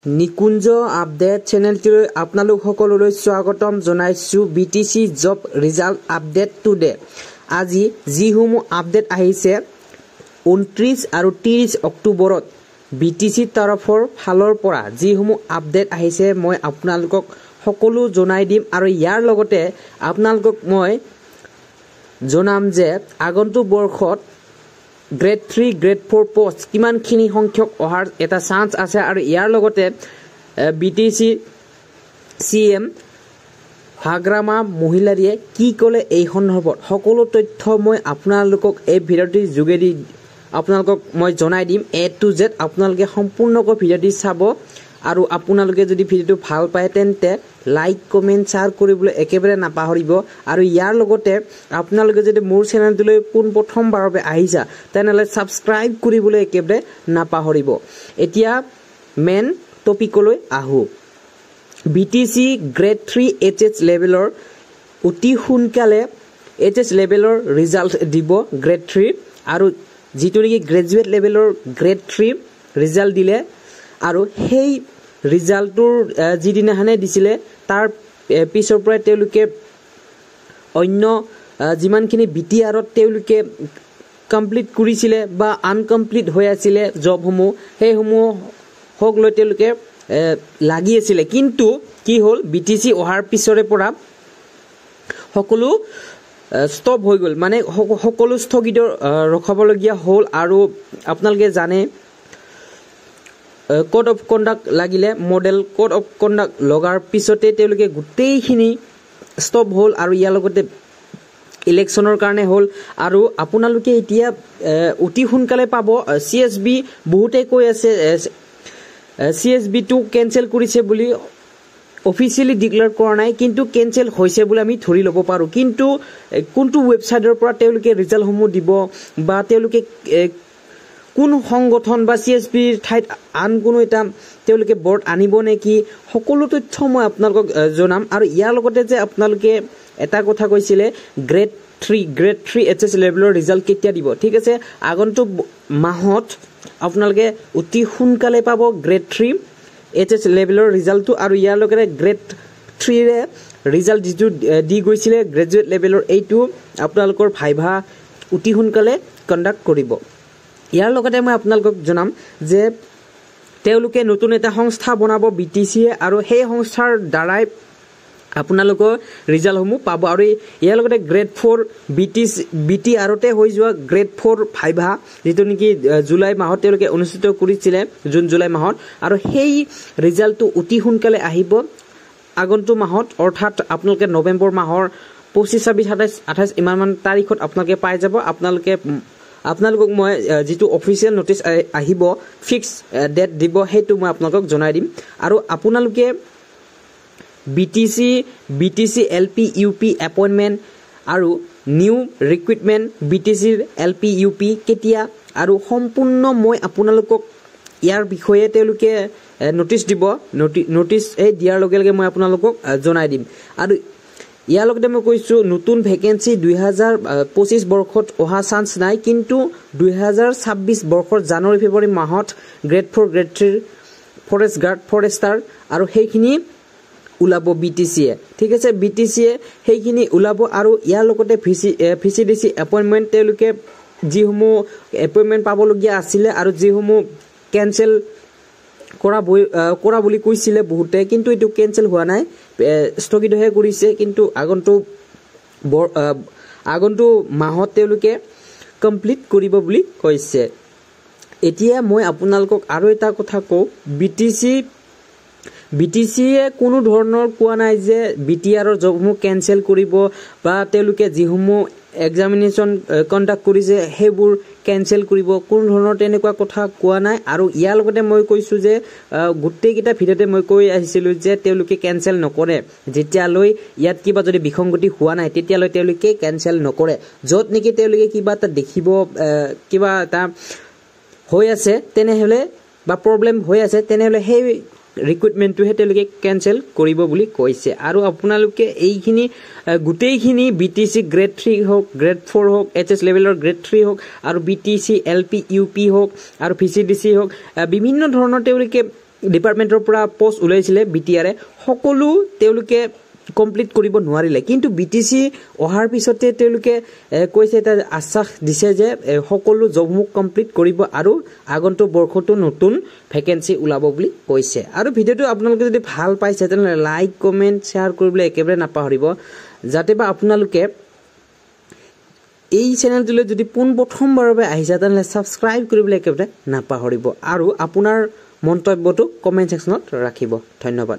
নিকুঞ্জ update চেনেলটোলৈ আপোনালোক সকলোলৈ স্বাগতম জনাইছো। BTC job result update today. আজি যিসমূহ আপডেট আহিছে 29 আৰু 30 অক্টোবৰত বিটিসি তৰফৰ ফালৰ পৰা যিসমূহ আপডেট আহিছে মই আপোনালোকক সকলো জনাই দিম আৰু ইয়াৰ লগতে আপোনালোকক মই জনাম যে আগন্তুক বৰ্ষত গ্ৰেড 3 গ্ৰেড 4 পোষ্ট কিমানখিনি সংখ্যক অহাৰ এটা চান্স আছে আৰু ইয়াৰ লগতে বিটিসি সিএম হাগ্ৰামা মহিলাৰীয়ে কি ক'লে এই সন্দৰ্ভত সকলো তথ্য মই আপোনালোকক এই ভিডিঅ'টিৰ যোগেদি আপোনালোকক মই জনাই দিম। A to Z আপোনালোকে সম্পূৰ্ণকৈ ভিডিঅ'টি চাব আৰু আপোনালোকে যদি ভিডিঅ'টো ভাল পায় তেন্তে লাইক কমেন্ট শ্বেয়াৰ কৰিবলৈ একেবাৰে নাপাহৰিব আৰু ইয়াৰ লগতে আপোনালোকে যদি মোৰ চেনেলটোলৈ প্ৰথমবাৰৰ বাবে আহিছা তেনেহলে সাবস্ক্ৰাইব কৰিবলৈ একেবাৰে নাপাহৰিব। এতিয়া মেন টপিকলৈ আহো। বিটিসি গ্ৰেড 3 এইচএছ লেভেলৰ অতি সোনকালে এইচএছ লেভেলৰ ৰিজাল্ট দিব গ্ৰেড 3 আৰু যিটো নেকি গ্ৰেজুৱেট লেভেলৰ গ্ৰেড 3 ৰিজাল্ট দিলে আৰু সেই ৰিজাল্টৰ যিদিনাখনে দিছিলে তাৰ পিছৰ পৰা তেওঁলোকে অন্য যিমানখিনি বিটিআৰত তেওঁলোকে কমপ্লিট কৰিছিলে বা আনকমপ্লিট হৈ আছিল জবসমূহ সেইসমূহ হক লৈ তেওঁলোকে লাগি আছিল, কিন্তু কি হ'ল বিটিসি অহাৰ পিছৰে পৰা সকলো ষ্টপ হৈ গ'ল, মানে সকলো স্থগিত ৰখাবলগীয়া হ'ল আৰু আপোনালোকে জানে কোড অফ কণ্ডাক্ট লাগিলে মডেল কোড অফ কণ্ডাক্ট লগাৰ পিছতে তেওঁলোকে গোটেইখিনি ষ্টপ হ'ল আৰু ইয়াৰ লগতে ইলেকশ্যনৰ কাৰণে হ'ল আৰু আপোনালোকে এতিয়া অতি সোনকালে পাব। CSB বহুতে কৈ আছে CSB টো কেনচেল কৰিছে বুলি অফিচিয়েলি ডিক্লেয়াৰ কৰা নাই, কিন্তু কেনচেল হৈছে বুলি আমি ধৰি ল'ব পাৰোঁ। কিন্তু কোনটো ৱেবছাইটৰ পৰা তেওঁলোকে ৰিজাল্টসমূহ দিব বা তেওঁলোকে কোন সংগঠন বা CSBৰ ঠাইত আন কোনো এটা তেওঁলোকে বৰ্ড আনিব নেকি সকলো তথ্য মই আপোনালোকক জনাম। আৰু ইয়াৰ লগতে যে আপোনালোকে এটা কথা কৈছিলে গ্ৰেড 3 এইচএছ লেভেলৰ ৰিজাল্ট কেতিয়া দিব, ঠিক আছে আগন্তুক মাহত আপোনালোকে অতি সোনকালে পাব গ্ৰেড 3 এইচএছ লেভেলৰ ৰিজাল্টটো আৰু ইয়াৰ লগতে গ্ৰেড 3ৰে ৰিজাল্ট যিটো দি গৈছিলে গ্ৰেজুৱেট লেভেলৰ এইটো আপোনালোকৰ ভাইভা অতি সোনকালে কণ্ডাক্ট কৰিব। ইয়াৰ লগতে মই আপোনালোকক জনাম যে তেওঁলোকে নতুন এটা সংস্থা বনাব বিটিসিয়ে আৰু সেই সংস্থাৰ দ্বাৰাই আপোনালোকৰ ৰিজাল্টসমূহ পাব আৰু ইয়াৰ লগতে গ্ৰেড 4 বিটিআৰতে হৈ যোৱা গ্ৰেড 4 ভাইভা যিটো নেকি জুলাই মাহত তেওঁলোকে অনুষ্ঠিত কৰিছিলে জুন জুলাই মাহত আৰু সেই ৰিজাল্টটো অতি সোনকালে আহিব আগন্তুক মাহত, অৰ্থাৎ আপোনালোকে নৱেম্বৰ মাহৰ 25, 26, 27, 28 ইমানমান তাৰিখত আপোনালোকে পাই যাব। আপোনালোকক মই যিটো অফিচিয়েল নটিচ আহিব ফিক্স ডেট দিব সেইটো মই আপোনালোকক জনাই দিম। আৰু আপোনালোকে বিটিসি LP UP এপইণ্টমেণ্ট আৰু নিউ ৰিক্ৰুইটমেণ্ট বিটিসিৰ LP UP কেতিয়া আৰু সম্পূৰ্ণ মই আপোনালোকক ইয়াৰ বিষয়ে তেওঁলোকে নটিচ দিব, নটিচ দিয়াৰ লগে লগে মই আপোনালোকক জনাই দিম। আৰু ইয়াৰ লগতে মই কৈছোঁ নতুন ভেকেঞ্চি 2025 বৰ্ষত অহা চান্স নাই, কিন্তু 2026 বৰ্ষৰ জানুৱাৰী ফেব্ৰুৱাৰী মাহত grade 4 grade 3 forest guard Forester আৰু সেইখিনি ওলাব বিটিসিয়ে, ঠিক আছে বিটিসিয়ে সেইখিনি ওলাব। আৰু ইয়াৰ লগতে VCDC এপইণ্টমেণ্ট তেওঁলোকে যিসমূহ এপইণ্টমেণ্ট পাবলগীয়া আছিলে আৰু যিসমূহ কেনচেল কৰা বুলি কৈছিলে বহুতে, কিন্তু এইটো কেনচেল হোৱা নাই, স্থগিতহে কৰিছে, কিন্তু আগন্তুক মাহত তেওঁলোকে কমপ্লিট কৰিব বুলি কৈছে। এতিয়া মই আপোনালোকক আৰু এটা কথা কওঁ, বিটিসিয়ে কোনো ধৰণৰ কোৱা নাই যে বিটিআৰৰ জবসমূহ কেনচেল কৰিব বা তেওঁলোকে যিসমূহ এক্সামিনেশ্যন কণ্ডাক্ট কৰিছে সেইবোৰ কেনচেল কৰিব, কোনো ধৰণৰ তেনেকুৱা কথা কোৱা নাই। আৰু ইয়াৰ লগতে মই কৈছোঁ যে গোটেইকেইটা ভিডিঅ'তে মই কৈ আহিছিলোঁ যে তেওঁলোকে কেনচেল নকৰে, যেতিয়ালৈ ইয়াত কিবা যদি বিসংগতি হোৱা নাই তেতিয়ালৈ তেওঁলোকে কেনচেল নকৰে। য'ত নেকি তেওঁলোকে কিবা এটা দেখিব কিবা এটা হৈ আছে তেনেহ'লে বা প্ৰব্লেম হৈ আছে তেনেহ'লে সেই ৰিক্ৰুইটমেণ্টটোহে তেওঁলোকে কেনচেল কৰিব বুলি কৈছে। আৰু আপোনালোকে এইখিনি গোটেইখিনি বিটিসি গ্ৰেড 3 হওক গ্ৰেড 4 হওক এইচএছ লেভেলৰ গ্ৰেড 3 হওক আৰু বিটিসি LP UP হওক আৰু VCDC হওক বিভিন্ন ধৰণৰ তেওঁলোকে ডিপাৰ্টমেণ্টৰ পৰা পোষ্ট ওলাইছিলে বিটিআৰে সকলো তেওঁলোকে কমপ্লিট কৰিব নোৱাৰিলে কিন্তু বিটিসি অহাৰ পিছতে তেওঁলোকে কৈছে এটা আশ্বাস দিছে যে সকলো জবসমূহ কমপ্লিট কৰিব আৰু আগন্তুক বৰ্ষটো নতুন ভেকেন্সি ওলাব বুলি কৈছে আৰু ভিডিঅ'টো আপোনালোকে যদি ভাল পাইছে তেনে লাইক কমেন্ট শেয়াৰ কৰিবলৈ একেবাৰে নাপাহৰিব যাতে বা আপোনালোকে এই চেনেলটোলৈ যদি পোনপ্ৰথমবাৰৰ বাবে আহিছে তেনে সাবস্ক্ৰাইব কৰিবলৈ একেবাৰে নাপাহৰিব আৰু আপোনাৰ মন্তব্যটো কমেন্ট সেকশনত ৰাখিব ধন্যবাদ।